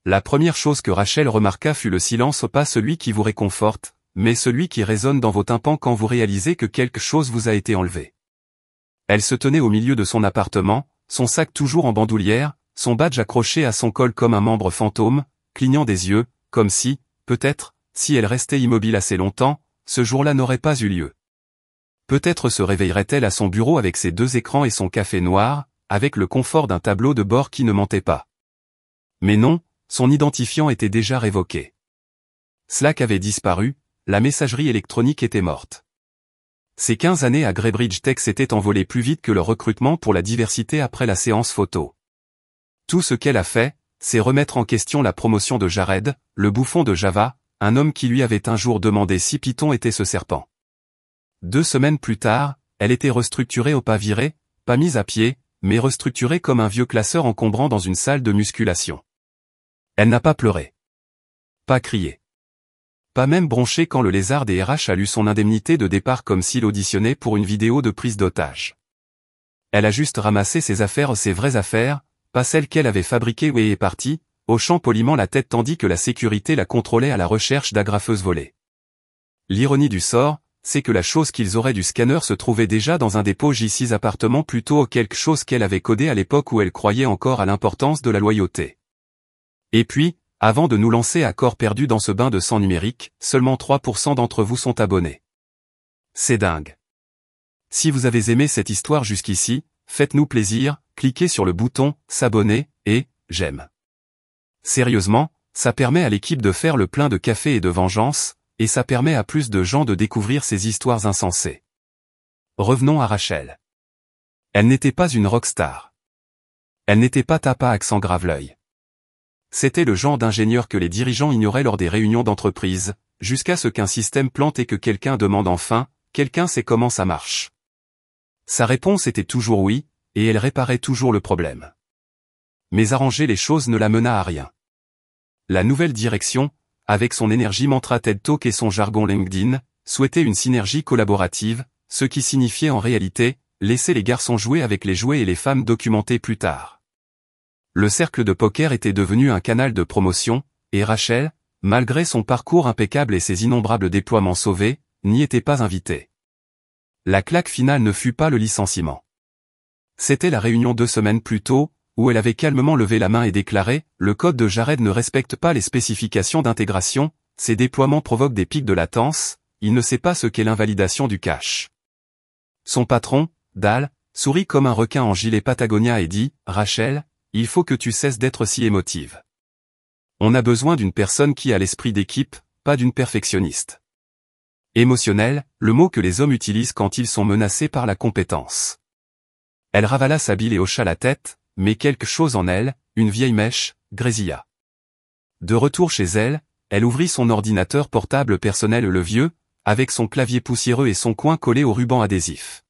La première chose que Rachel remarqua fut le silence, pas celui qui vous réconforte, mais celui qui résonne dans vos tympans quand vous réalisez que quelque chose vous a été enlevé. Elle se tenait au milieu de son appartement, son sac toujours en bandoulière, son badge accroché à son col comme un membre fantôme, clignant des yeux, comme si, peut-être, si elle restait immobile assez longtemps, ce jour-là n'aurait pas eu lieu. Peut-être se réveillerait-elle à son bureau avec ses 2 écrans et son café noir, avec le confort d'un tableau de bord qui ne mentait pas. Mais non, son identifiant était déjà révoqué. Slack avait disparu, la messagerie électronique était morte. Ces 15 années à Greybridge Tech s'étaient envolées plus vite que le recrutement pour la diversité après la séance photo. Tout ce qu'elle a fait, c'est remettre en question la promotion de Jared, le bouffon de Java, un homme qui lui avait un jour demandé si Python était ce serpent. 2 semaines plus tard, elle était restructurée au pas virée, pas mise à pied, mais restructurée comme un vieux classeur encombrant dans une salle de musculation. Elle n'a pas pleuré. Pas crié. Pas même bronché quand le lézard des RH a lu son indemnité de départ comme s'il auditionnait pour une vidéo de prise d'otage. Elle a juste ramassé ses affaires, ses vraies affaires, pas celles qu'elle avait fabriquées et est partie, hochant poliment la tête tandis que la sécurité la contrôlait à la recherche d'agrafeuses volées. L'ironie du sort, c'est que la chose qu'ils auraient du scanner se trouvait déjà dans un dépôt J6 appartement plutôt quelque chose qu'elle avait codé à l'époque où elle croyait encore à l'importance de la loyauté. Et puis, avant de nous lancer à corps perdu dans ce bain de sang numérique, seulement 3% d'entre vous sont abonnés. C'est dingue. Si vous avez aimé cette histoire jusqu'ici, faites-nous plaisir, cliquez sur le bouton « S'abonner » et « J'aime ». Sérieusement, ça permet à l'équipe de faire le plein de café et de vengeance, et ça permet à plus de gens de découvrir ces histoires insensées. Revenons à Rachel. Elle n'était pas une rockstar. Elle n'était pas tapa accent grave l'œil. C'était le genre d'ingénieur que les dirigeants ignoraient lors des réunions d'entreprise, jusqu'à ce qu'un système plante et que quelqu'un demande enfin, quelqu'un sait comment ça marche. Sa réponse était toujours oui, et elle réparait toujours le problème. Mais arranger les choses ne la mena à rien. La nouvelle direction, avec son énergie mantra TED Talk et son jargon LinkedIn, souhaitait une synergie collaborative, ce qui signifiait en réalité, laisser les garçons jouer avec les jouets et les femmes documenter plus tard. Le cercle de poker était devenu un canal de promotion, et Rachel, malgré son parcours impeccable et ses innombrables déploiements sauvés, n'y était pas invitée. La claque finale ne fut pas le licenciement. C'était la réunion 2 semaines plus tôt, où elle avait calmement levé la main et déclaré « Le code de Jared ne respecte pas les spécifications d'intégration, ses déploiements provoquent des pics de latence, il ne sait pas ce qu'est l'invalidation du cache. » Son patron, Dal, sourit comme un requin en gilet Patagonia et dit « Rachel, il faut que tu cesses d'être si émotive. On a besoin d'une personne qui a l'esprit d'équipe, pas d'une perfectionniste. » Émotionnel, le mot que les hommes utilisent quand ils sont menacés par la compétence. Elle ravala sa bile et hocha la tête, mais quelque chose en elle, une vieille mèche, grésilla. De retour chez elle, elle ouvrit son ordinateur portable personnel le vieux, avec son clavier poussiéreux et son coin collé au ruban adhésif.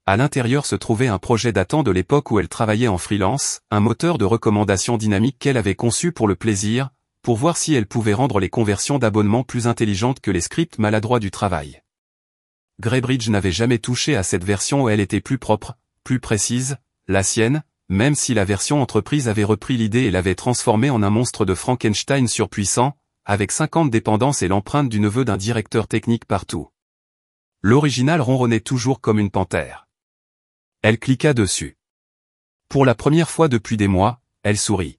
À l'intérieur se trouvait un projet datant de l'époque où elle travaillait en freelance, un moteur de recommandation dynamique qu'elle avait conçu pour le plaisir, pour voir si elle pouvait rendre les conversions d'abonnements plus intelligentes que les scripts maladroits du travail. Greybridge n'avait jamais touché à cette version où elle était plus propre, plus précise, la sienne, même si la version entreprise avait repris l'idée et l'avait transformée en un monstre de Frankenstein surpuissant, avec 50 dépendances et l'empreinte du neveu d'un directeur technique partout. L'original ronronnait toujours comme une panthère. Elle cliqua dessus. Pour la première fois depuis des mois, elle sourit.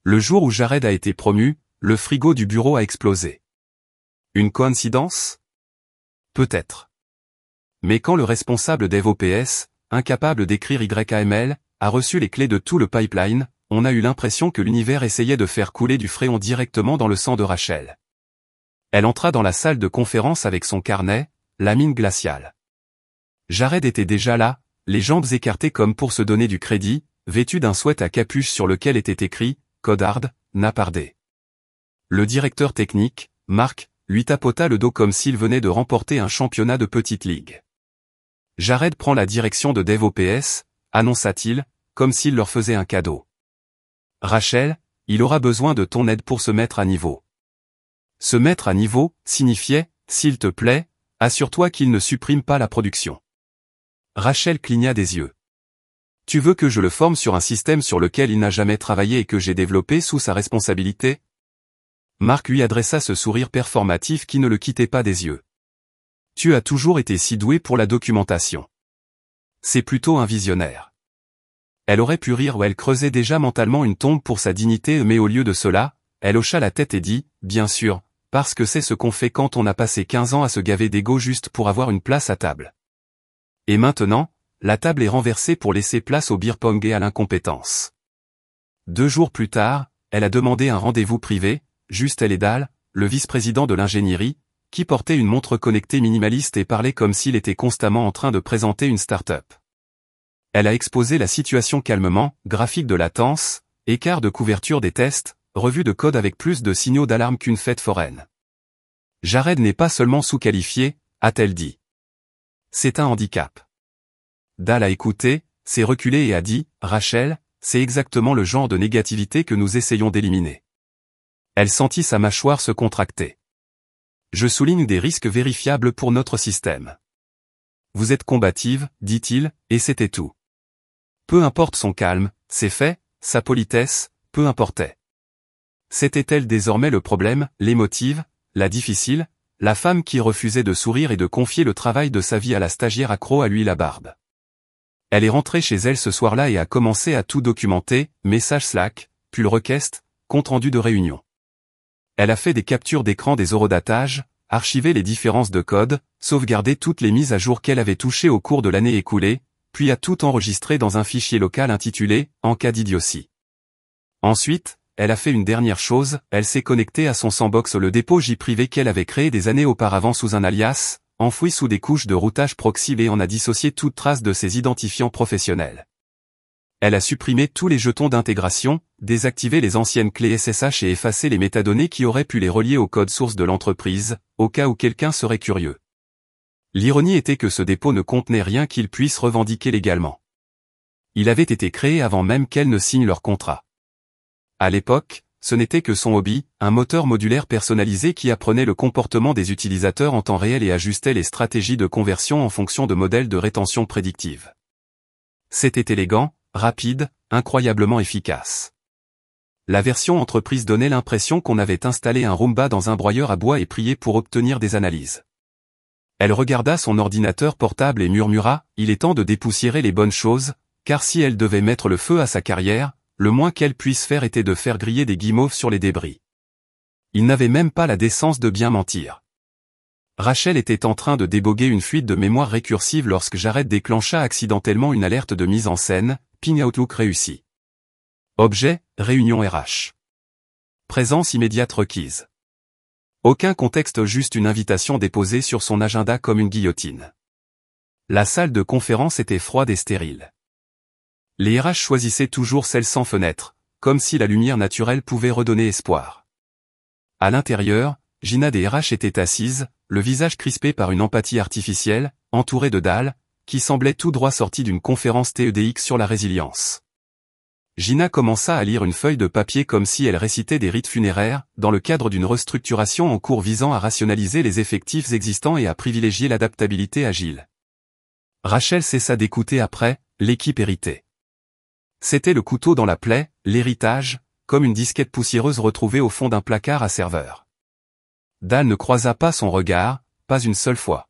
Le jour où Jared a été promu, le frigo du bureau a explosé. Une coïncidence ? Peut-être. Mais quand le responsable DevOps, incapable d'écrire YAML, a reçu les clés de tout le pipeline, on a eu l'impression que l'univers essayait de faire couler du fréon directement dans le sang de Rachel. Elle entra dans la salle de conférence avec son carnet, la mine glaciale. Jared était déjà là, les jambes écartées comme pour se donner du crédit, vêtu d'un sweat à capuche sur lequel était écrit « Code hard, napardé ». Le directeur technique, Marc, lui tapota le dos comme s'il venait de remporter un championnat de petite ligue. Jared prend la direction de DevOps, annonça-t-il, comme s'il leur faisait un cadeau. Rachel, il aura besoin de ton aide pour se mettre à niveau. Se mettre à niveau, signifiait, s'il te plaît, assure-toi qu'il ne supprime pas la production. Rachel cligna des yeux. Tu veux que je le forme sur un système sur lequel il n'a jamais travaillé et que j'ai développé sous sa responsabilité? Marc lui adressa ce sourire performatif qui ne le quittait pas des yeux. Tu as toujours été si doué pour la documentation. C'est plutôt un visionnaire. Elle aurait pu rire ou elle creusait déjà mentalement une tombe pour sa dignité, mais au lieu de cela, elle hocha la tête et dit, bien sûr, parce que c'est ce qu'on fait quand on a passé 15 ans à se gaver d'ego juste pour avoir une place à table. Et maintenant, la table est renversée pour laisser place au beer pong et à l'incompétence. 2 jours plus tard, elle a demandé un rendez-vous privé, juste elle et Dal, le vice-président de l'ingénierie, qui portait une montre connectée minimaliste et parlait comme s'il était constamment en train de présenter une start-up. Elle a exposé la situation calmement, graphique de latence, écart de couverture des tests, revue de code avec plus de signaux d'alarme qu'une fête foraine. Jared n'est pas seulement sous-qualifié, a-t-elle dit. C'est un handicap. Dal a écouté, s'est reculé et a dit, Rachel, c'est exactement le genre de négativité que nous essayons d'éliminer. Elle sentit sa mâchoire se contracter. Je souligne des risques vérifiables pour notre système. Vous êtes combative, dit-il, et c'était tout. Peu importe son calme, ses faits, sa politesse, peu importait. C'était-elle désormais le problème, l'émotive, la difficile, la femme qui refusait de sourire et de confier le travail de sa vie à la stagiaire accro à l'huile à barbe? Elle est rentrée chez elle ce soir-là et a commencé à tout documenter, messages Slack, pull request, compte-rendu de réunion. Elle a fait des captures d'écran des horodatages, archivé les différences de code, sauvegardé toutes les mises à jour qu'elle avait touchées au cours de l'année écoulée, puis a tout enregistré dans un fichier local intitulé « En cas d'idiotie ». Ensuite, elle a fait une dernière chose, elle s'est connectée à son sandbox, le dépôt J privé qu'elle avait créé des années auparavant sous un alias, enfoui sous des couches de routage proxy, et en a dissocié toute trace de ses identifiants professionnels. Elle a supprimé tous les jetons d'intégration, désactivé les anciennes clés SSH et effacé les métadonnées qui auraient pu les relier au code source de l'entreprise, au cas où quelqu'un serait curieux. L'ironie était que ce dépôt ne contenait rien qu'il puisse revendiquer légalement. Il avait été créé avant même qu'elle ne signe leur contrat. À l'époque, ce n'était que son hobby, un moteur modulaire personnalisé qui apprenait le comportement des utilisateurs en temps réel et ajustait les stratégies de conversion en fonction de modèles de rétention prédictive. C'était élégant, rapide, incroyablement efficace. La version entreprise donnait l'impression qu'on avait installé un Roomba dans un broyeur à bois et prié pour obtenir des analyses. Elle regarda son ordinateur portable et murmura, il est temps de dépoussiérer les bonnes choses, car si elle devait mettre le feu à sa carrière, le moins qu'elle puisse faire était de faire griller des guimauves sur les débris. Il n'avait même pas la décence de bien mentir. Rachel était en train de déboguer une fuite de mémoire récursive lorsque Jared déclencha accidentellement une alerte de mise en scène, ping Outlook réussi. Objet, réunion RH. Présence immédiate requise. Aucun contexte, juste une invitation déposée sur son agenda comme une guillotine. La salle de conférence était froide et stérile. Les RH choisissaient toujours celle sans fenêtre, comme si la lumière naturelle pouvait redonner espoir. À l'intérieur, Gina des RH était assise, le visage crispé par une empathie artificielle, entourée de Dal, qui semblait tout droit sorti d'une conférence TEDx sur la résilience. Gina commença à lire une feuille de papier comme si elle récitait des rites funéraires, dans le cadre d'une restructuration en cours visant à rationaliser les effectifs existants et à privilégier l'adaptabilité agile. Rachel cessa d'écouter après, l'équipe héritée. C'était le couteau dans la plaie, l'héritage, comme une disquette poussiéreuse retrouvée au fond d'un placard à serveur. Dal ne croisa pas son regard, pas une seule fois.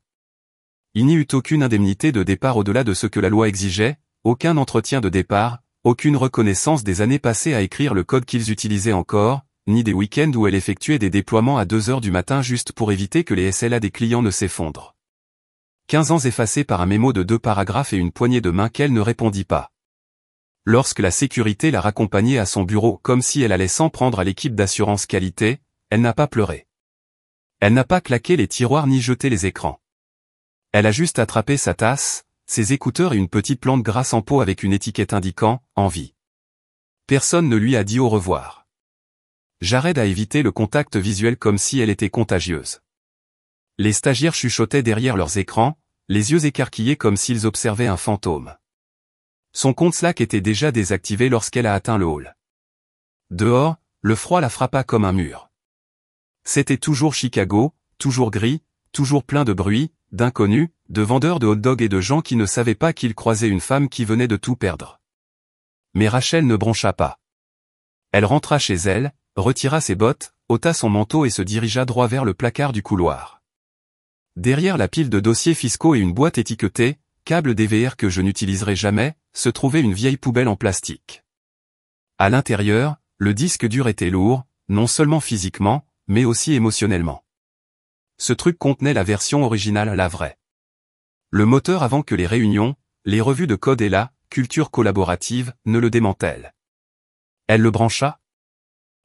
Il n'y eut aucune indemnité de départ au-delà de ce que la loi exigeait, aucun entretien de départ, aucune reconnaissance des années passées à écrire le code qu'ils utilisaient encore, ni des week-ends où elle effectuait des déploiements à 2 heures du matin juste pour éviter que les SLA des clients ne s'effondrent. 15 ans effacés par un mémo de 2 paragraphes et une poignée de main qu'elle ne répondit pas. Lorsque la sécurité la raccompagnait à son bureau comme si elle allait s'en prendre à l'équipe d'assurance qualité, elle n'a pas pleuré. Elle n'a pas claqué les tiroirs ni jeté les écrans. Elle a juste attrapé sa tasse, ses écouteurs et une petite plante grasse en pot avec une étiquette indiquant « Envie ». Personne ne lui a dit au revoir. Jared a évité le contact visuel comme si elle était contagieuse. Les stagiaires chuchotaient derrière leurs écrans, les yeux écarquillés comme s'ils observaient un fantôme. Son compte Slack était déjà désactivé lorsqu'elle a atteint le hall. Dehors, le froid la frappa comme un mur. C'était toujours Chicago, toujours gris, toujours plein de bruit, d'inconnus, de vendeurs de hot-dog et de gens qui ne savaient pas qu'ils croisaient une femme qui venait de tout perdre. Mais Rachel ne broncha pas. Elle rentra chez elle, retira ses bottes, ôta son manteau et se dirigea droit vers le placard du couloir. Derrière la pile de dossiers fiscaux et une boîte étiquetée « câble DVR que je n'utiliserai jamais », se trouvait une vieille poubelle en plastique. À l'intérieur, le disque dur était lourd, non seulement physiquement, mais aussi émotionnellement. Ce truc contenait la version originale, la vraie. Le moteur avant que les réunions, les revues de code et la culture collaborative ne le démantèlent. Elle le brancha.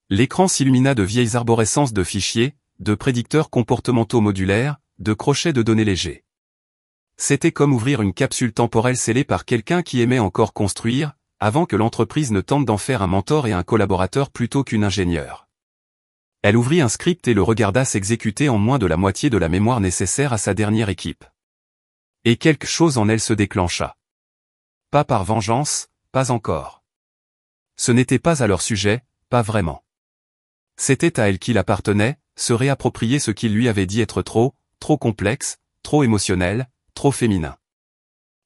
L'écran s'illumina de vieilles arborescences de fichiers, de prédicteurs comportementaux modulaires, de crochets de données légers. C'était comme ouvrir une capsule temporelle scellée par quelqu'un qui aimait encore construire, avant que l'entreprise ne tente d'en faire un mentor et un collaborateur plutôt qu'une ingénieure. Elle ouvrit un script et le regarda s'exécuter en moins de la moitié de la mémoire nécessaire à sa dernière équipe. Et quelque chose en elle se déclencha. Pas par vengeance, pas encore. Ce n'était pas à leur sujet, pas vraiment. C'était à elle qu'il appartenait, se réapproprier ce qu'il lui avait dit être trop complexe, trop émotionnel, trop féminin.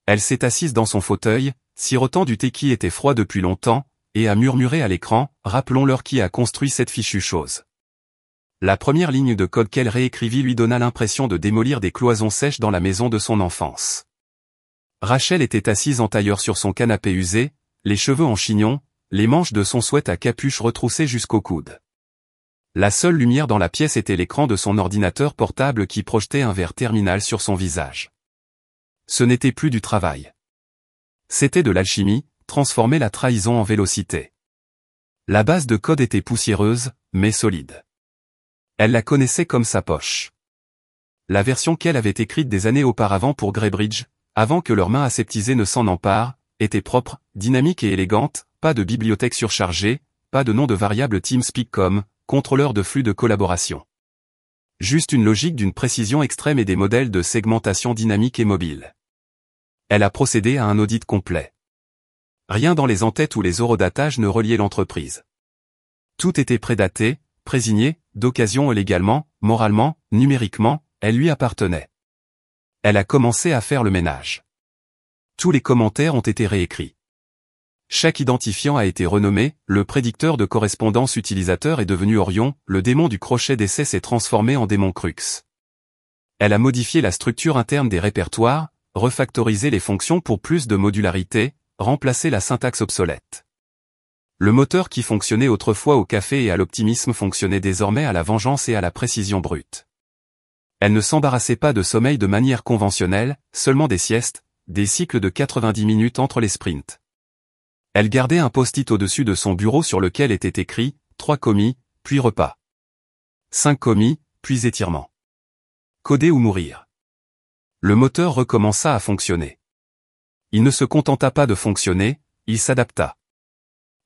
Elle s'est assise dans son fauteuil, sirotant du thé qui était froid depuis longtemps, et a murmuré à l'écran, rappelons-leur qui a construit cette fichue chose. La première ligne de code qu'elle réécrivit lui donna l'impression de démolir des cloisons sèches dans la maison de son enfance. Rachel était assise en tailleur sur son canapé usé, les cheveux en chignon, les manches de son sweat à capuche retroussées jusqu'au coude. La seule lumière dans la pièce était l'écran de son ordinateur portable qui projetait un verre terminal sur son visage. Ce n'était plus du travail. C'était de l'alchimie, transformer la trahison en vélocité. La base de code était poussiéreuse, mais solide. Elle la connaissait comme sa poche. La version qu'elle avait écrite des années auparavant pour Greybridge, avant que leurs mains aseptisées ne s'en emparent, était propre, dynamique et élégante, pas de bibliothèque surchargée, pas de nom de variable TeamSpeak comme contrôleur de flux de collaboration. Juste une logique d'une précision extrême et des modèles de segmentation dynamique et mobile. Elle a procédé à un audit complet. Rien dans les entêtes ou les horodatages ne reliait l'entreprise. Tout était prédaté, présigné, d'occasion et légalement, moralement, numériquement, elle lui appartenait. Elle a commencé à faire le ménage. Tous les commentaires ont été réécrits. Chaque identifiant a été renommé, le prédicteur de correspondance utilisateur est devenu Orion, le démon du crochet d'essai s'est transformé en démon Crux. Elle a modifié la structure interne des répertoires, refactorisé les fonctions pour plus de modularité, remplacé la syntaxe obsolète. Le moteur qui fonctionnait autrefois au café et à l'optimisme fonctionnait désormais à la vengeance et à la précision brute. Elle ne s'embarrassait pas de sommeil de manière conventionnelle, seulement des siestes, des cycles de 90 minutes entre les sprints. Elle gardait un post-it au-dessus de son bureau sur lequel était écrit « 3 commis, puis repas. 5 commis, puis étirement. Coder ou mourir ». Le moteur recommença à fonctionner. Il ne se contenta pas de fonctionner, il s'adapta.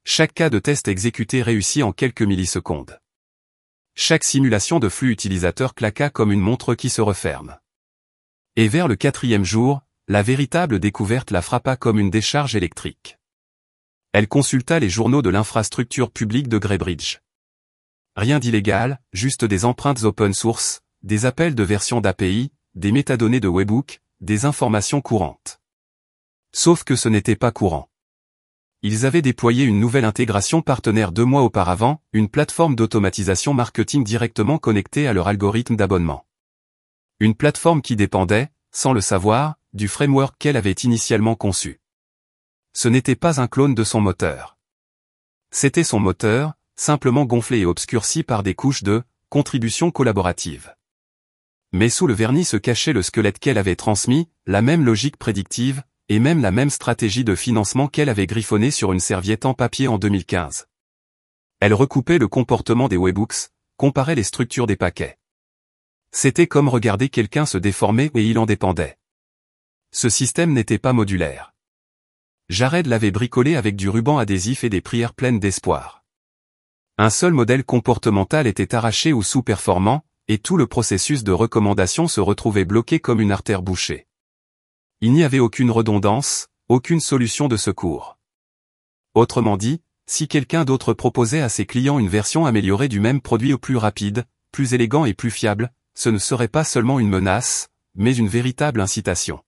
Chaque cas de test exécuté réussit en quelques millisecondes. Chaque simulation de flux utilisateur claqua comme une montre qui se referme. Et vers le 4e jour, la véritable découverte la frappa comme une décharge électrique. Elle consulta les journaux de l'infrastructure publique de Greybridge. Rien d'illégal, juste des empreintes open source, des appels de version d'API, des métadonnées de webhook, des informations courantes. Sauf que ce n'était pas courant. Ils avaient déployé une nouvelle intégration partenaire 2 mois auparavant, une plateforme d'automatisation marketing directement connectée à leur algorithme d'abonnement. Une plateforme qui dépendait, sans le savoir, du framework qu'elle avait initialement conçu. Ce n'était pas un clone de son moteur. C'était son moteur, simplement gonflé et obscurci par des couches de contribution collaborative. Mais sous le vernis se cachait le squelette qu'elle avait transmis, la même logique prédictive, et même la même stratégie de financement qu'elle avait griffonnée sur une serviette en papier en 2015. Elle recoupait le comportement des webhooks, comparait les structures des paquets. C'était comme regarder quelqu'un se déformer et il en dépendait. Ce système n'était pas modulaire. Jared l'avait bricolé avec du ruban adhésif et des prières pleines d'espoir. Un seul modèle comportemental était arraché ou sous-performant, et tout le processus de recommandation se retrouvait bloqué comme une artère bouchée. Il n'y avait aucune redondance, aucune solution de secours. Autrement dit, si quelqu'un d'autre proposait à ses clients une version améliorée du même produit au plus rapide, plus élégant et plus fiable, ce ne serait pas seulement une menace, mais une véritable incitation.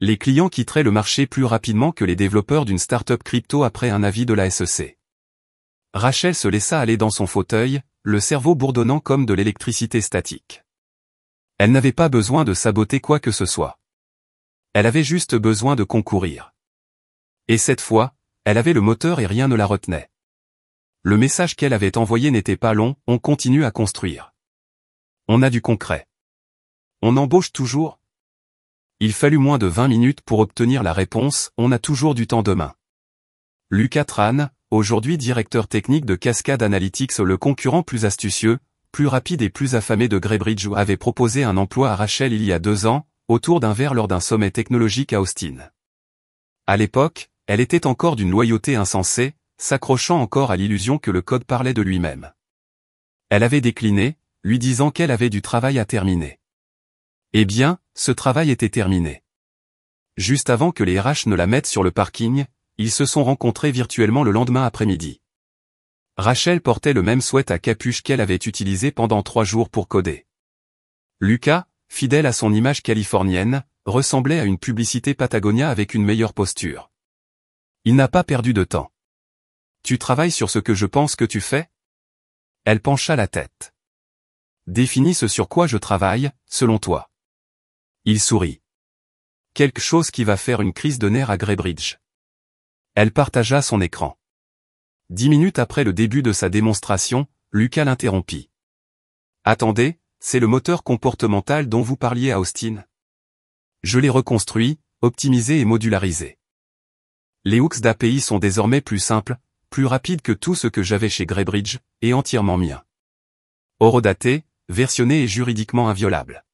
Les clients quitteraient le marché plus rapidement que les développeurs d'une start-up crypto après un avis de la SEC. Rachel se laissa aller dans son fauteuil, le cerveau bourdonnant comme de l'électricité statique. Elle n'avait pas besoin de saboter quoi que ce soit. Elle avait juste besoin de concourir. Et cette fois, elle avait le moteur et rien ne la retenait. Le message qu'elle avait envoyé n'était pas long, on continue à construire. On a du concret. On embauche toujours. Il fallut moins de 20 minutes pour obtenir la réponse, on a toujours du temps demain. Lucas Tran, aujourd'hui directeur technique de Cascade Analytics, le concurrent plus astucieux, plus rapide et plus affamé de GreyBridge, avait proposé un emploi à Rachel il y a 2 ans, autour d'un verre lors d'un sommet technologique à Austin. À l'époque, elle était encore d'une loyauté insensée, s'accrochant encore à l'illusion que le code parlait de lui-même. Elle avait décliné, lui disant qu'elle avait du travail à terminer. Eh bien, ce travail était terminé. Juste avant que les RH ne la mettent sur le parking, ils se sont rencontrés virtuellement le lendemain après-midi. Rachel portait le même sweat à capuche qu'elle avait utilisé pendant 3 jours pour coder. Lucas, fidèle à son image californienne, ressemblait à une publicité Patagonia avec une meilleure posture. Il n'a pas perdu de temps. Tu travailles sur ce que je pense que tu fais ? Elle pencha la tête. Définis ce sur quoi je travaille, selon toi. Il sourit. Quelque chose qui va faire une crise de nerfs à GreyBridge. Elle partagea son écran. 10 minutes après le début de sa démonstration, Lucas l'interrompit. Attendez, c'est le moteur comportemental dont vous parliez à Austin. Je l'ai reconstruit, optimisé et modularisé. Les hooks d'API sont désormais plus simples, plus rapides que tout ce que j'avais chez GreyBridge, et entièrement mien. Horodaté, versionné et juridiquement inviolable.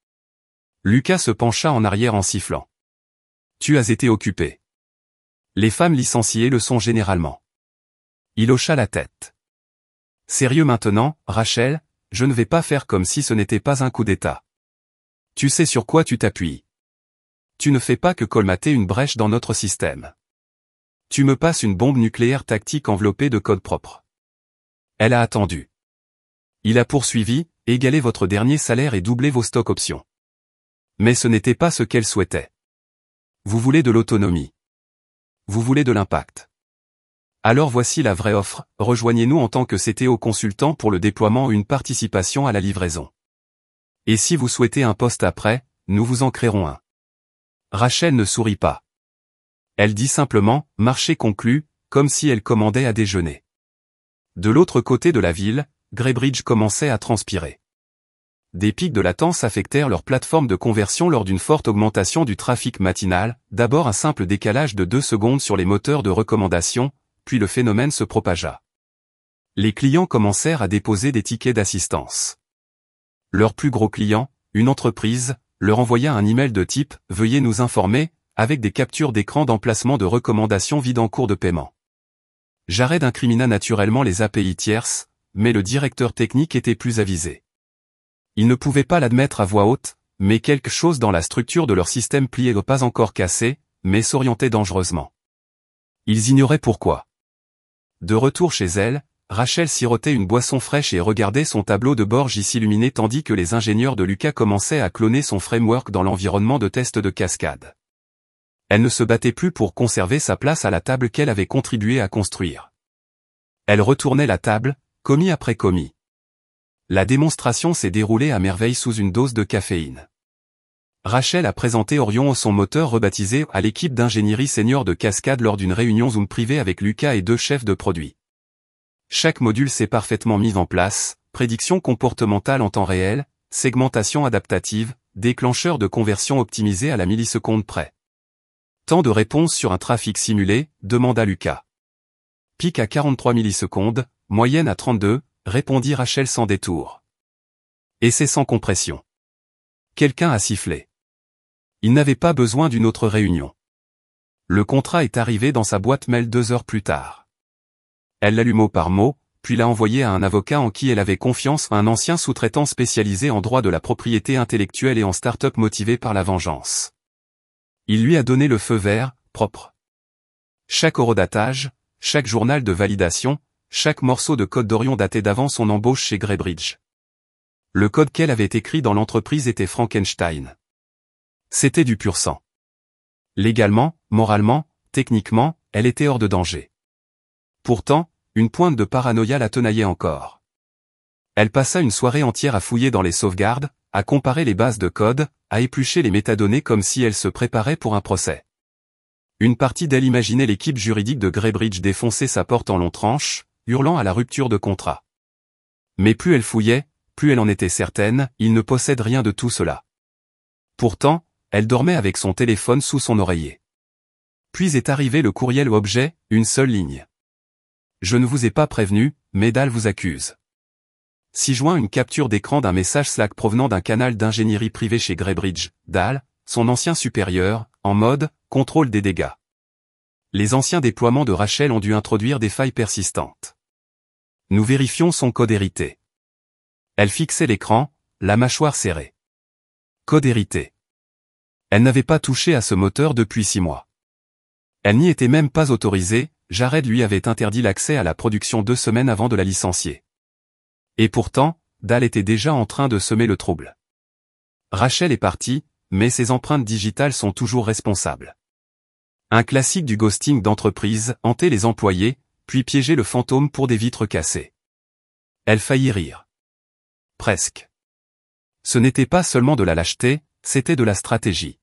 Lucas se pencha en arrière en sifflant. Tu as été occupé. Les femmes licenciées le sont généralement. Il hocha la tête. Sérieux maintenant, Rachel, je ne vais pas faire comme si ce n'était pas un coup d'État. Tu sais sur quoi tu t'appuies. Tu ne fais pas que colmater une brèche dans notre système. Tu me passes une bombe nucléaire tactique enveloppée de code propre. Elle a attendu. Il a poursuivi, égalez votre dernier salaire et doublez vos stock options. Mais ce n'était pas ce qu'elle souhaitait. Vous voulez de l'autonomie. Vous voulez de l'impact. Alors voici la vraie offre, rejoignez-nous en tant que CTO consultant pour le déploiement ou une participation à la livraison. Et si vous souhaitez un poste après, nous vous en créerons un. Rachel ne sourit pas. Elle dit simplement, marché conclu, comme si elle commandait à déjeuner. De l'autre côté de la ville, GreyBridge commençait à transpirer. Des pics de latence affectèrent leur plateforme de conversion lors d'une forte augmentation du trafic matinal, d'abord un simple décalage de 2 secondes sur les moteurs de recommandation, puis le phénomène se propagea. Les clients commencèrent à déposer des tickets d'assistance. Leur plus gros client, une entreprise, leur envoya un email de type « Veuillez nous informer » avec des captures d'écran d'emplacement de recommandations vides en cours de paiement. Jared incrimina naturellement les API tierces, mais le directeur technique était plus avisé. Il ne pouvait pas l'admettre à voix haute, mais quelque chose dans la structure de leur système pliait pas encore cassé, mais s'orientait dangereusement. Ils ignoraient pourquoi. De retour chez elle, Rachel sirotait une boisson fraîche et regardait son tableau de bord s'illuminer tandis que les ingénieurs de Lucas commençaient à cloner son framework dans l'environnement de test de Cascade. Elle ne se battait plus pour conserver sa place à la table qu'elle avait contribué à construire. Elle retournait la table, commis après commis. La démonstration s'est déroulée à merveille sous une dose de caféine. Rachel a présenté Orion, son moteur rebaptisé, à l'équipe d'ingénierie senior de Cascade lors d'une réunion Zoom privée avec Lucas et 2 chefs de produit. Chaque module s'est parfaitement mis en place, prédiction comportementale en temps réel, segmentation adaptative, déclencheur de conversion optimisé à la milliseconde près. Temps de réponse sur un trafic simulé, demanda Lucas. Pic à 43 millisecondes, moyenne à 32, répondit Rachel sans détour. Et c'est sans compression. Quelqu'un a sifflé. Il n'avait pas besoin d'une autre réunion. Le contrat est arrivé dans sa boîte mail 2 heures plus tard. Elle l'a lu mot par mot, puis l'a envoyé à un avocat en qui elle avait confiance, un ancien sous-traitant spécialisé en droit de la propriété intellectuelle et en start-up motivé par la vengeance. Il lui a donné le feu vert, propre. Chaque horodatage, chaque journal de validation, chaque morceau de code d'Orion datait d'avant son embauche chez GreyBridge. Le code qu'elle avait écrit dans l'entreprise était Frankenstein. C'était du pur sang. Légalement, moralement, techniquement, elle était hors de danger. Pourtant, une pointe de paranoïa la tenaillait encore. Elle passa une soirée entière à fouiller dans les sauvegardes, à comparer les bases de code, à éplucher les métadonnées comme si elle se préparait pour un procès. Une partie d'elle imaginait l'équipe juridique de Greybridge défoncer sa porte en longs tranches, hurlant à la rupture de contrat. Mais plus elle fouillait, plus elle en était certaine, il ne possède rien de tout cela. Pourtant, elle dormait avec son téléphone sous son oreiller. Puis est arrivé le courriel objet, une seule ligne. Je ne vous ai pas prévenu, mais Dahl vous accuse. 6 juin, une capture d'écran d'un message Slack provenant d'un canal d'ingénierie privée chez Greybridge, Dahl, son ancien supérieur, en mode « contrôle des dégâts ». Les anciens déploiements de Rachel ont dû introduire des failles persistantes. Nous vérifions son code hérité. Elle fixait l'écran, la mâchoire serrée. Code hérité. Elle n'avait pas touché à ce moteur depuis 6 mois. Elle n'y était même pas autorisée, Jared lui avait interdit l'accès à la production 2 semaines avant de la licencier. Et pourtant, Dahl était déjà en train de semer le trouble. Rachel est partie, mais ses empreintes digitales sont toujours responsables. Un classique du ghosting d'entreprise, hanter les employés, puis piéger le fantôme pour des vitres cassées. Elle faillit rire. Presque. Ce n'était pas seulement de la lâcheté, c'était de la stratégie.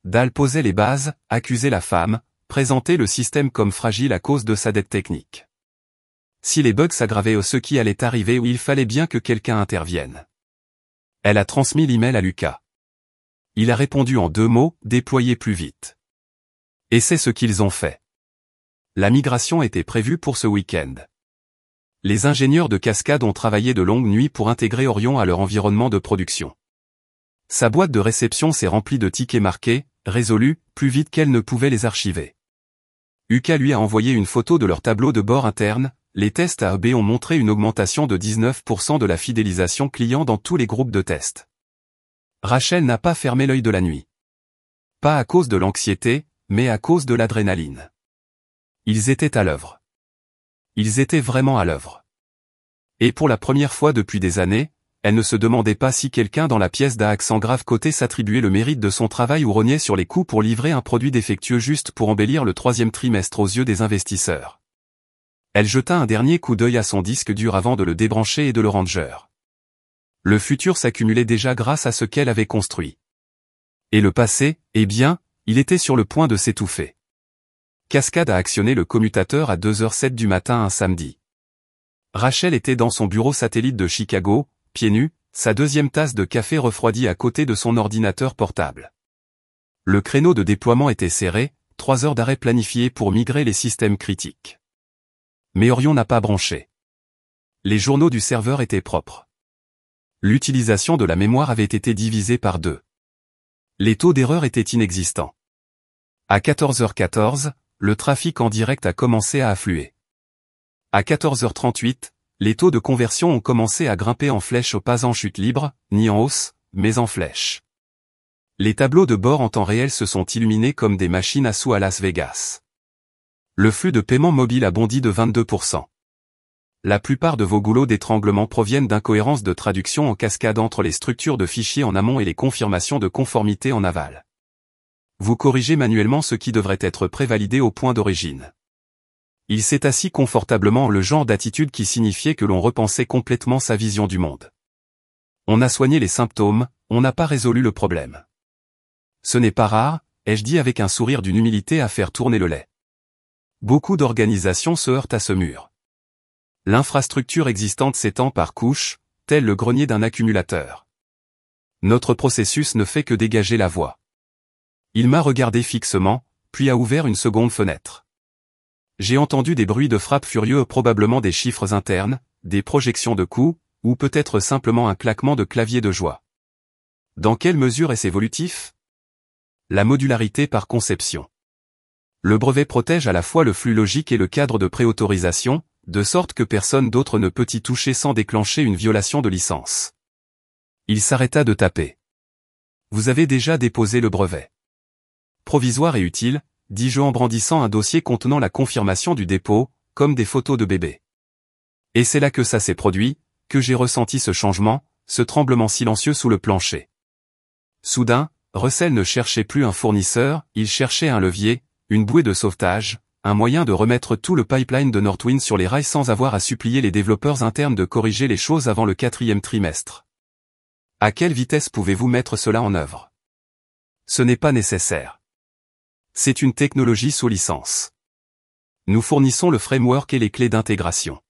Dahl posait les bases, accusait la femme, présentait le système comme fragile à cause de sa dette technique. Si les bugs s'aggravaient, ce qui allait arriver, il fallait bien que quelqu'un intervienne. Elle a transmis l'email à Lucas. Il a répondu en 2 mots, déployer plus vite. Et c'est ce qu'ils ont fait. La migration était prévue pour ce week-end. Les ingénieurs de Cascade ont travaillé de longues nuits pour intégrer Orion à leur environnement de production. Sa boîte de réception s'est remplie de tickets marqués, résolus, plus vite qu'elle ne pouvait les archiver. Lucas lui a envoyé une photo de leur tableau de bord interne. Les tests A/B ont montré une augmentation de 19% de la fidélisation client dans tous les groupes de tests. Rachel n'a pas fermé l'œil de la nuit. Pas à cause de l'anxiété, mais à cause de l'adrénaline. Ils étaient à l'œuvre. Ils étaient vraiment à l'œuvre. Et pour la première fois depuis des années, elle ne se demandait pas si quelqu'un dans la pièce d'un accent grave côté s'attribuait le mérite de son travail ou rognait sur les coûts pour livrer un produit défectueux juste pour embellir le 3e trimestre aux yeux des investisseurs. Elle jeta un dernier coup d'œil à son disque dur avant de le débrancher et de le ranger. Le futur s'accumulait déjà grâce à ce qu'elle avait construit. Et le passé, eh bien, il était sur le point de s'étouffer. Cascade a actionné le commutateur à 2h07 du matin un samedi. Rachel était dans son bureau satellite de Chicago, pieds nus, sa 2e tasse de café refroidie à côté de son ordinateur portable. Le créneau de déploiement était serré, 3 heures d'arrêt planifiées pour migrer les systèmes critiques. Mais Orion n'a pas branché. Les journaux du serveur étaient propres. L'utilisation de la mémoire avait été divisée par 2. Les taux d'erreur étaient inexistants. À 14h14, le trafic en direct a commencé à affluer. À 14h38, les taux de conversion ont commencé à grimper en flèche, pas en chute libre, ni en hausse, mais en flèche. Les tableaux de bord en temps réel se sont illuminés comme des machines à sous à Las Vegas. Le flux de paiement mobile a bondi de 22%. La plupart de vos goulots d'étranglement proviennent d'incohérences de traduction en cascade entre les structures de fichiers en amont et les confirmations de conformité en aval. Vous corrigez manuellement ce qui devrait être prévalidé au point d'origine. Il s'est assis confortablement, le genre d'attitude qui signifiait que l'on repensait complètement sa vision du monde. On a soigné les symptômes, on n'a pas résolu le problème. Ce n'est pas rare, ai-je dit avec un sourire d'une humilité à faire tourner le lait. Beaucoup d'organisations se heurtent à ce mur. L'infrastructure existante s'étend par couches, tel le grenier d'un accumulateur. Notre processus ne fait que dégager la voie. Il m'a regardé fixement, puis a ouvert une seconde fenêtre. J'ai entendu des bruits de frappe furieux, probablement des chiffres internes, des projections de coups, ou peut-être simplement un claquement de clavier de joie. Dans quelle mesure est-ce évolutif ? La modularité par conception. Le brevet protège à la fois le flux logique et le cadre de préautorisation, de sorte que personne d'autre ne peut y toucher sans déclencher une violation de licence. Il s'arrêta de taper. Vous avez déjà déposé le brevet. Provisoire et utile, dis-je en brandissant un dossier contenant la confirmation du dépôt, comme des photos de bébé. Et c'est là que ça s'est produit, que j'ai ressenti ce changement, ce tremblement silencieux sous le plancher. Soudain, Russell ne cherchait plus un fournisseur, il cherchait un levier, une bouée de sauvetage, un moyen de remettre tout le pipeline de Northwind sur les rails sans avoir à supplier les développeurs internes de corriger les choses avant le 4e trimestre. À quelle vitesse pouvez-vous mettre cela en œuvre? Ce n'est pas nécessaire. C'est une technologie sous licence. Nous fournissons le framework et les clés d'intégration.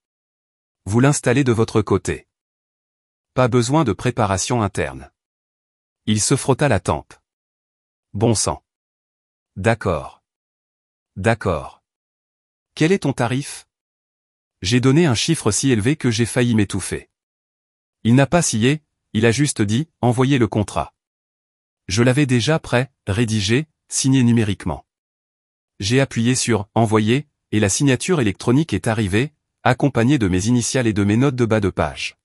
Vous l'installez de votre côté. Pas besoin de préparation interne. Il se frotta la tempe. Bon sang. D'accord. D'accord. Quel est ton tarif? J'ai donné un chiffre si élevé que j'ai failli m'étouffer. Il n'a pas scié, il a juste dit, envoyez le contrat. Je l'avais déjà prêt, rédigé, signé numériquement. J'ai appuyé sur « Envoyer » et la signature électronique est arrivée, accompagnée de mes initiales et de mes notes de bas de page.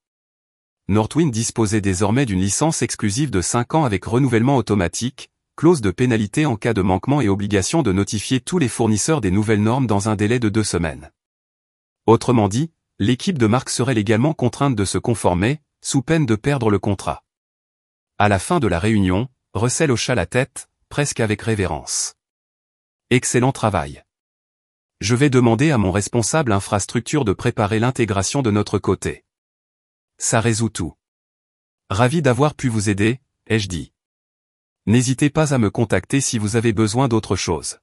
Northwind disposait désormais d'une licence exclusive de 5 ans avec renouvellement automatique, clause de pénalité en cas de manquement et obligation de notifier tous les fournisseurs des nouvelles normes dans un délai de 2 semaines. Autrement dit, l'équipe de Mark serait légalement contrainte de se conformer, sous peine de perdre le contrat. À la fin de la réunion, Russell hocha la tête, presque avec révérence. Excellent travail. Je vais demander à mon responsable infrastructure de préparer l'intégration de notre côté. Ça résout tout. Ravi d'avoir pu vous aider, ai-je dit. N'hésitez pas à me contacter si vous avez besoin d'autre chose.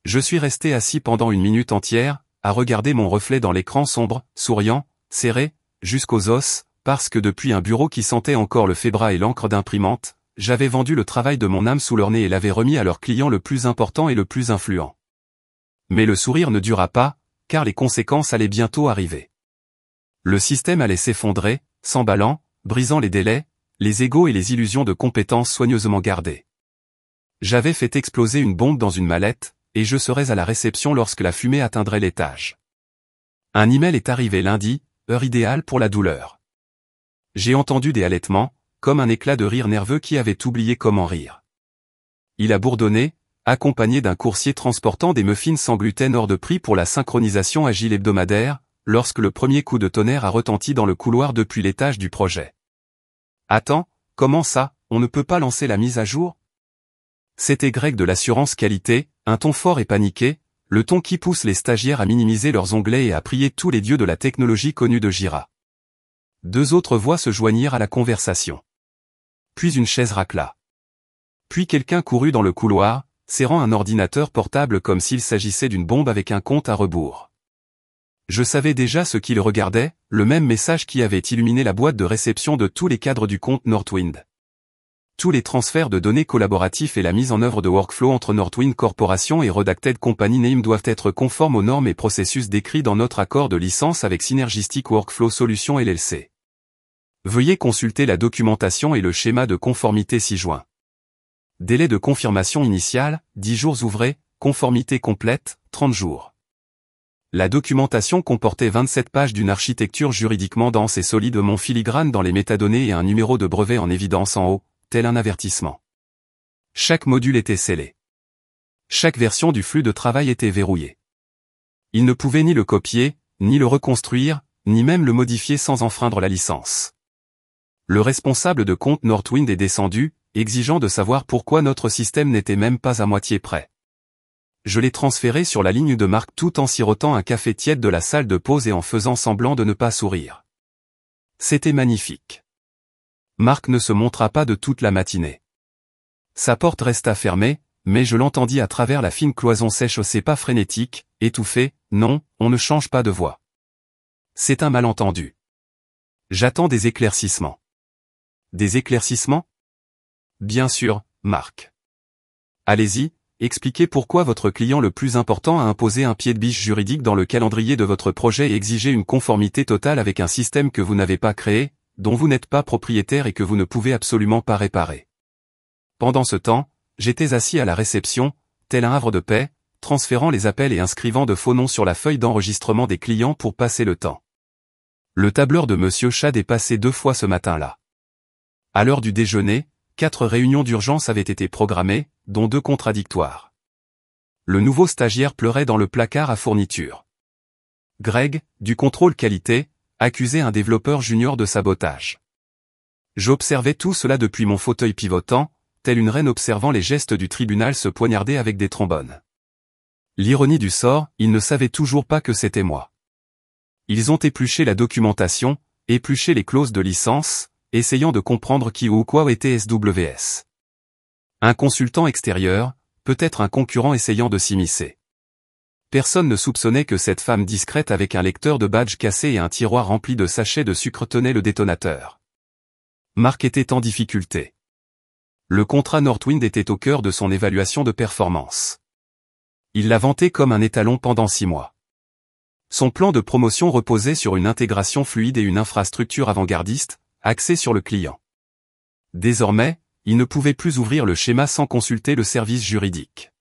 Je suis resté assis pendant une minute entière, à regarder mon reflet dans l'écran sombre, souriant, serré, jusqu'aux os, parce que depuis un bureau qui sentait encore le fébra et l'encre d'imprimante, j'avais vendu le travail de mon âme sous leur nez et l'avais remis à leur client le plus important et le plus influent. Mais le sourire ne dura pas, car les conséquences allaient bientôt arriver. Le système allait s'effondrer, s'emballant, brisant les délais, les égos et les illusions de compétences soigneusement gardées. J'avais fait exploser une bombe dans une mallette, et je serais à la réception lorsque la fumée atteindrait l'étage. Un email est arrivé lundi, heure idéale pour la douleur. J'ai entendu des halètements, comme un éclat de rire nerveux qui avait oublié comment rire. Il a bourdonné, accompagné d'un coursier transportant des muffins sans gluten hors de prix pour la synchronisation agile hebdomadaire, lorsque le premier coup de tonnerre a retenti dans le couloir depuis l'étage du projet. Attends, comment ça, on ne peut pas lancer la mise à jour? C'était Greg de l'assurance qualité, un ton fort et paniqué, le ton qui pousse les stagiaires à minimiser leurs onglets et à prier tous les dieux de la technologie connue de Jira. 2 autres voix se joignirent à la conversation. Puis une chaise racla. Puis quelqu'un courut dans le couloir, serrant un ordinateur portable comme s'il s'agissait d'une bombe avec un compte à rebours. Je savais déjà ce qu'il regardait, le même message qui avait illuminé la boîte de réception de tous les cadres du compte Northwind. Tous les transferts de données collaboratifs et la mise en œuvre de workflow entre Northwind Corporation et Redacted Company Name doivent être conformes aux normes et processus décrits dans notre accord de licence avec Synergistic Workflow Solutions LLC. Veuillez consulter la documentation et le schéma de conformité ci-joint. Délai de confirmation initial, 10 jours ouvrés, conformité complète, 30 jours. La documentation comportait 27 pages d'une architecture juridiquement dense et solide mon filigrane dans les métadonnées et un numéro de brevet en évidence en haut, tel un avertissement. Chaque module était scellé. Chaque version du flux de travail était verrouillée. Il ne pouvait ni le copier, ni le reconstruire, ni même le modifier sans enfreindre la licence. Le responsable de compte Northwind est descendu, exigeant de savoir pourquoi notre système n'était même pas à moitié prêt. Je l'ai transféré sur la ligne de Mark tout en sirotant un café tiède de la salle de pause et en faisant semblant de ne pas sourire. C'était magnifique. Mark ne se montra pas de toute la matinée. Sa porte resta fermée, mais je l'entendis à travers la fine cloison sèche au pas frénétique, étouffé, non, on ne change pas de voix. C'est un malentendu. J'attends des éclaircissements. Des éclaircissements? Bien sûr, Mark. Allez-y, expliquez pourquoi votre client le plus important a imposé un pied de biche juridique dans le calendrier de votre projet et exigé une conformité totale avec un système que vous n'avez pas créé, dont vous n'êtes pas propriétaire et que vous ne pouvez absolument pas réparer. Pendant ce temps, j'étais assis à la réception, tel un havre de paix, transférant les appels et inscrivant de faux noms sur la feuille d'enregistrement des clients pour passer le temps. Le tableur de Monsieur Chad est passé 2 fois ce matin-là. À l'heure du déjeuner, 4 réunions d'urgence avaient été programmées, dont 2 contradictoires. Le nouveau stagiaire pleurait dans le placard à fourniture. Greg, du contrôle qualité, accusait un développeur junior de sabotage. J'observais tout cela depuis mon fauteuil pivotant, telle une reine observant les gestes du tribunal se poignarder avec des trombones. L'ironie du sort, ils ne savaient toujours pas que c'était moi. Ils ont épluché la documentation, épluché les clauses de licence, essayant de comprendre qui ou quoi était SWS. Un consultant extérieur, peut-être un concurrent essayant de s'immiscer. Personne ne soupçonnait que cette femme discrète avec un lecteur de badge cassé et un tiroir rempli de sachets de sucre tenait le détonateur. Marc était en difficulté. Le contrat Northwind était au cœur de son évaluation de performance. Il l'a vanté comme un étalon pendant 6 mois. Son plan de promotion reposait sur une intégration fluide et une infrastructure avant-gardiste, axée sur le client. Désormais, il ne pouvait plus ouvrir le schéma sans consulter le service juridique.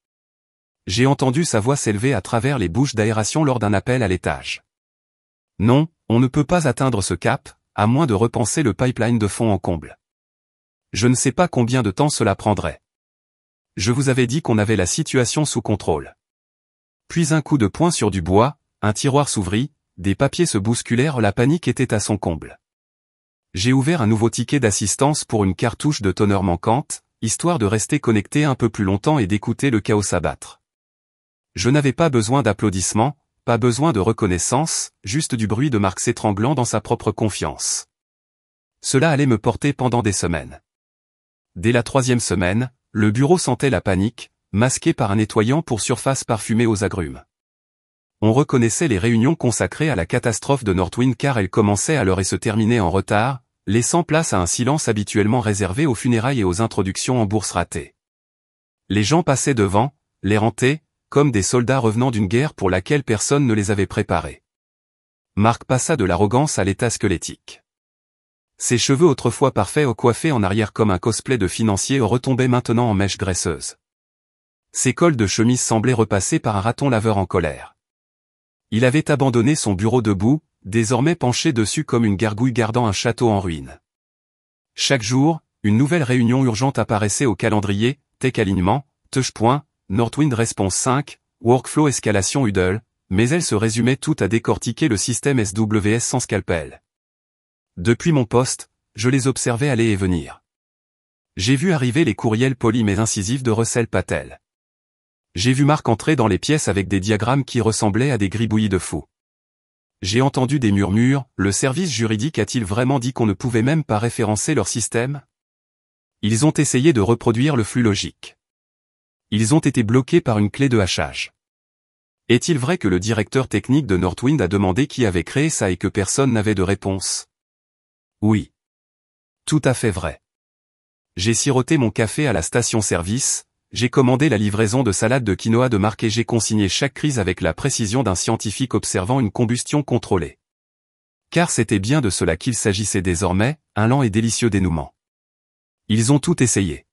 J'ai entendu sa voix s'élever à travers les bouches d'aération lors d'un appel à l'étage. Non, on ne peut pas atteindre ce cap, à moins de repenser le pipeline de fond en comble. Je ne sais pas combien de temps cela prendrait. Je vous avais dit qu'on avait la situation sous contrôle. Puis un coup de poing sur du bois, un tiroir s'ouvrit, des papiers se bousculèrent, la panique était à son comble. J'ai ouvert un nouveau ticket d'assistance pour une cartouche de toner manquante, histoire de rester connecté un peu plus longtemps et d'écouter le chaos s'abattre. Je n'avais pas besoin d'applaudissements, pas besoin de reconnaissance, juste du bruit de Marc s'étranglant dans sa propre confiance. Cela allait me porter pendant des semaines. Dès la 3e semaine, le bureau sentait la panique, masqué par un nettoyant pour surface parfumé aux agrumes. On reconnaissait les réunions consacrées à la catastrophe de Northwind car elles commençaient à l'heure et se terminaient en retard, laissant place à un silence habituellement réservé aux funérailles et aux introductions en bourse ratées. Les gens passaient devant, l'air hanté, comme des soldats revenant d'une guerre pour laquelle personne ne les avait préparés. Marc passa de l'arrogance à l'état squelettique. Ses cheveux autrefois parfaits coiffés en arrière comme un cosplay de financier retombaient maintenant en mèches graisseuses. Ses cols de chemise semblaient repassés par un raton laveur en colère. Il avait abandonné son bureau debout, désormais penché dessus comme une gargouille gardant un château en ruine. Chaque jour, une nouvelle réunion urgente apparaissait au calendrier, tech alignement, touchpoint, Northwind Response 5, Workflow Escalation UDL, mais elle se résumait tout à décortiquer le système SWS sans scalpel. Depuis mon poste, je les observais aller et venir. J'ai vu arriver les courriels polis mais incisifs de Russell Patel. J'ai vu Marc entrer dans les pièces avec des diagrammes qui ressemblaient à des gribouillis de fous. J'ai entendu des murmures, le service juridique a-t-il vraiment dit qu'on ne pouvait même pas référencer leur système? Ils ont essayé de reproduire le flux logique. Ils ont été bloqués par une clé de hachage. Est-il vrai que le directeur technique de Northwind a demandé qui avait créé ça et que personne n'avait de réponse? Oui. Tout à fait vrai. J'ai siroté mon café à la station-service, j'ai commandé la livraison de salade de quinoa de Marc et j'ai consigné chaque crise avec la précision d'un scientifique observant une combustion contrôlée. Car c'était bien de cela qu'il s'agissait désormais, un lent et délicieux dénouement. Ils ont tout essayé.